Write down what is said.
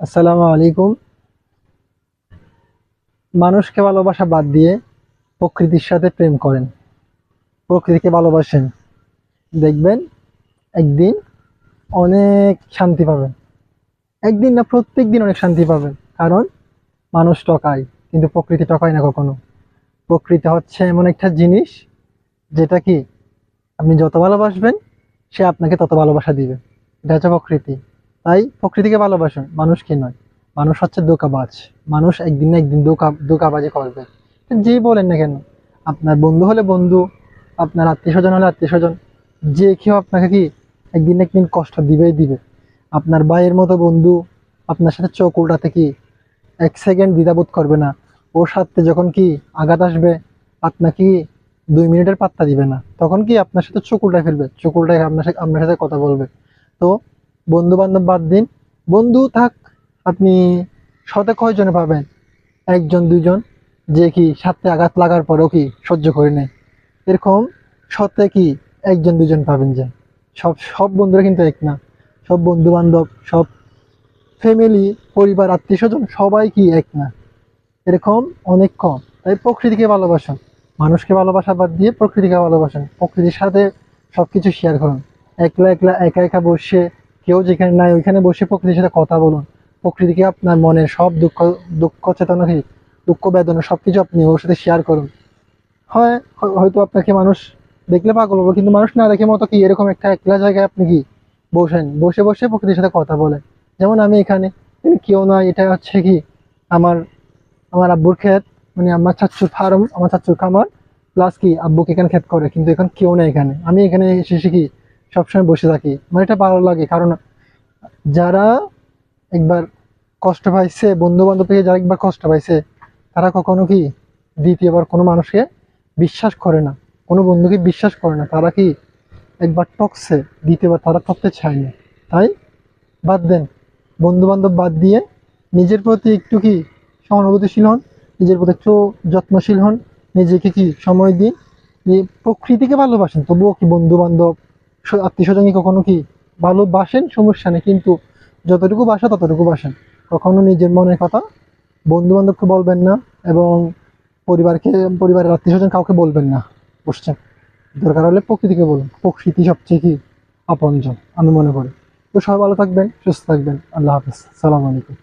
আসসালামু আলাইকুম। মানুষকে ভালোবাসা বাদ দিয়ে প্রকৃতির সাথে প্রেম করেন, প্রকৃতিকে ভালোবাসেন, দেখবেন একদিন অনেক শান্তি পাবেন। একদিন না, প্রত্যেক দিন অনেক শান্তি পাবেন। কারণ মানুষ টকায়, কিন্তু প্রকৃতি টকায় না কখনো। প্রকৃতি হচ্ছে এমন একটা জিনিস, যেটা কি আপনি যত ভালোবাসবেন সে আপনাকে তত ভালোবাসা দিবে। এটা হচ্ছে প্রকৃতি। তাই প্রকৃতিকে ভালোবাসুন, মানুষকে নয়। মানুষ হচ্ছে ধোঁকাবাজ। মানুষ একদিন না একদিন ধোঁকাবাজি করবে। যেই বলেন না কেন, আপনার বন্ধু হলে বন্ধু, আপনার আত্মীয় স্বজন হলে আত্মীয় স্বজন, যে কেউ আপনাকে কি একদিন না একদিন কষ্ট দিবেই দিবে। আপনার ভাইয়ের মতো বন্ধু আপনার সাথে চোখ উল্টাতে কি এক সেকেন্ড দ্বিধাবোধ করবে না। ওর সাথে যখন কি আঘাত আসবে, আপনাকে 2 মিনিটের পাত্তা দিবে না। তখন কি আপনার সাথে চোখ উল্টায় ফেলবে, চোখ উল্টায় আপনার সাথে কথা বলবে। তো বন্ধু বান্ধব বাদ দিন। বন্ধু থাক, আপনি শতে কয়জনে পাবেন? একজন দুইজন, যে কি সাথে আঘাত লাগার পরেও কি সহ্য করে নেয়। এরকম শতে কি একজন দুজন পাবেন। যে সব সব বন্ধুরা কিন্তু এক না। সব বন্ধু বান্ধব, সব ফ্যামিলি, পরিবার, আত্মীয় স্বজন সবাই কি এক না। এরকম অনেক কম। তাই প্রকৃতিকে ভালোবাসুন। মানুষকে ভালোবাসা বাদ দিয়ে প্রকৃতিকে ভালোবাসুন। প্রকৃতির সাথে সবকিছু শেয়ার করুন। একলা একলা একা একা বসে, কেউ যেখানে নাই ওইখানে বসে প্রকৃতির সাথে কথা বলুন। প্রকৃতিকে আপনার মনের সব দুঃখ, দুঃখ চেতনা কি, দুঃখ বেদনা সবকিছু আপনি ওর সাথে শেয়ার করুন। হয় হয়তো আপনাকে মানুষ দেখলে পাগল হবে, কিন্তু মানুষ না দেখে মতো কি এরকম একটা একলা জায়গায় আপনি কি বসেন, বসে বসে প্রকৃতির সাথে কথা বলেন। যেমন আমি এখানে, কেউ না, এটা হচ্ছে কি আমার আমার আব্বুর ক্ষেত, মানে আমার চাচ্চুর ফার্ম, আমার চাচ্চুর খামার, প্লাস কি আব্বুকে এখানে ক্ষেত করে, কিন্তু এখন কেউ নেই এখানে। আমি এখানে এসে কি সবসময় বসে থাকি। আমার এটা ভালো লাগে। কারণ যারা একবার কষ্ট পাইছে, বন্ধু বান্ধব থেকে যারা একবার কষ্ট পাইছে, তারা কখনো কি দ্বিতীয়বার কোনো মানুষকে বিশ্বাস করে না, কোনো বন্ধুকে বিশ্বাস করে না। তারা কি একবার ঠকছে, দ্বিতীয়বার তারা ঠকতে চায় না। তাই বাদ দেন, বন্ধু বান্ধব বাদ দিয়ে নিজের প্রতি একটু কি সহানুভূতিশীল হন, নিজের প্রতি একটু যত্নশীল হন, নিজেকে কি সময় দিন। প্রকৃতিকে ভালোবাসেন, তবুও কি বন্ধু বান্ধব, আত্মীয় স্বজনকে কখনো কি ভালোবাসেন, সমস্যা নেই, কিন্তু যতটুকু বাসা ততটুকু বাসেন। কখনো নিজের মনের কথা বন্ধু বান্ধবকে বলবেন না, এবং পরিবারকে, পরিবারের আত্মীয় স্বজন কাউকে বলবেন না। বুঝছেন? দরকার হলে প্রকৃতিকে বলুন। প্রকৃতি সবচেয়ে কি আপনজন আমি মনে করি। তো সবাই ভালো থাকবেন, সুস্থ থাকবেন। আল্লাহ হাফেজ, সালাম আলাইকুম।